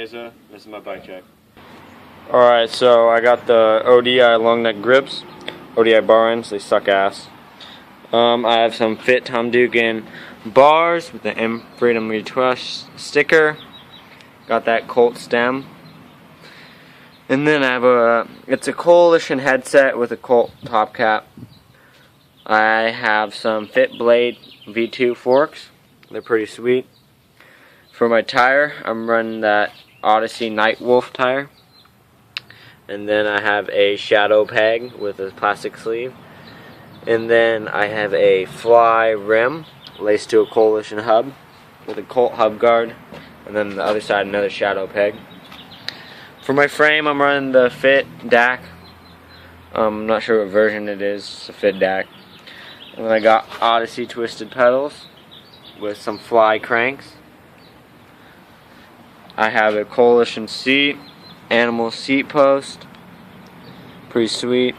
Mesa. This is my bike check. Alright, so I got the ODI long neck grips, ODI bar ends, they suck ass. I have some Fit Tom Dugan bars with the M Freedom Retwist sticker. Got that Colt stem. And then I have it's a Coalition headset with a Colt top cap. I have some Fit Blade V2 forks. They're pretty sweet. For my tire, I'm running that Odyssey Nightwolf tire. And then I have a Shadow peg with a plastic sleeve. And then I have a Fly rim laced to a Coalition hub with a Colt hub guard. And then the other side, another Shadow peg. For my frame, I'm running the Fit DAC. I'm not sure what version it is. It's a Fit DAC. And then I got Odyssey twisted pedals with some Fly cranks. I have a Coalition seat, animal seat post, pretty sweet.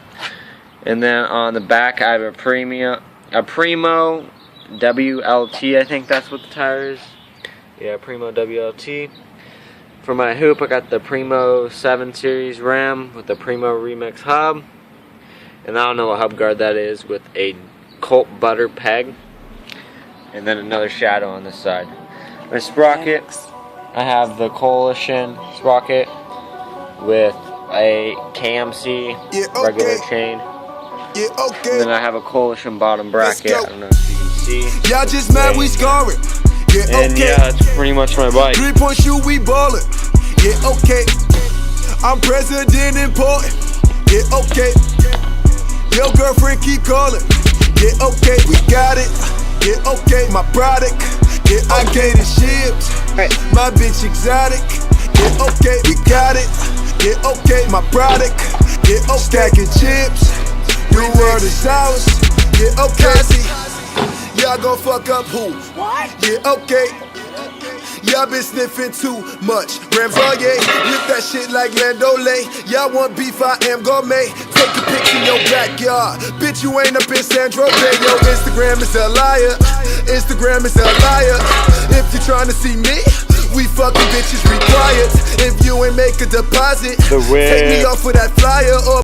And then on the back I have a Primo WLT, I think that's what the tire is. Yeah, Primo WLT. For my hoop, I got the Primo 7 Series Ram with the Primo Remix hub. And I don't know what hub guard that is, with a Colt butter peg. And then another Shadow on this side. My sprocket, I have the Coalition sprocket with a KMC regular chain. And then I have a Coalition bottom bracket. I don't know if you can see. Y'all just mad we scoring. And yeah, that's pretty much my bike. 3-point shoot, we ballin'. Yeah, okay. I'm president important. Yeah, okay. Your girlfriend keep calling. Yeah, okay. We got it. Yeah, okay. My product. Yeah, I get it shipped. My bitch exotic. Yeah, okay. We got it. Yeah, okay. My product. Yeah, okay. Stacking chips. New world is ours. Yeah, okay. Y'all gon' fuck up who? What? Yeah, okay. Y'all been sniffing too much. Rams, oh yeah. Whip that shit like Landole. Y'all want beef, I am gourmet. Take the pics in your backyard. Bitch, you ain't up in Sandro Bay. Yo, Instagram is a liar. Instagram is a liar. If you tryna see me, we fucking bitches required. If you ain't make a deposit, take me off of that flyer or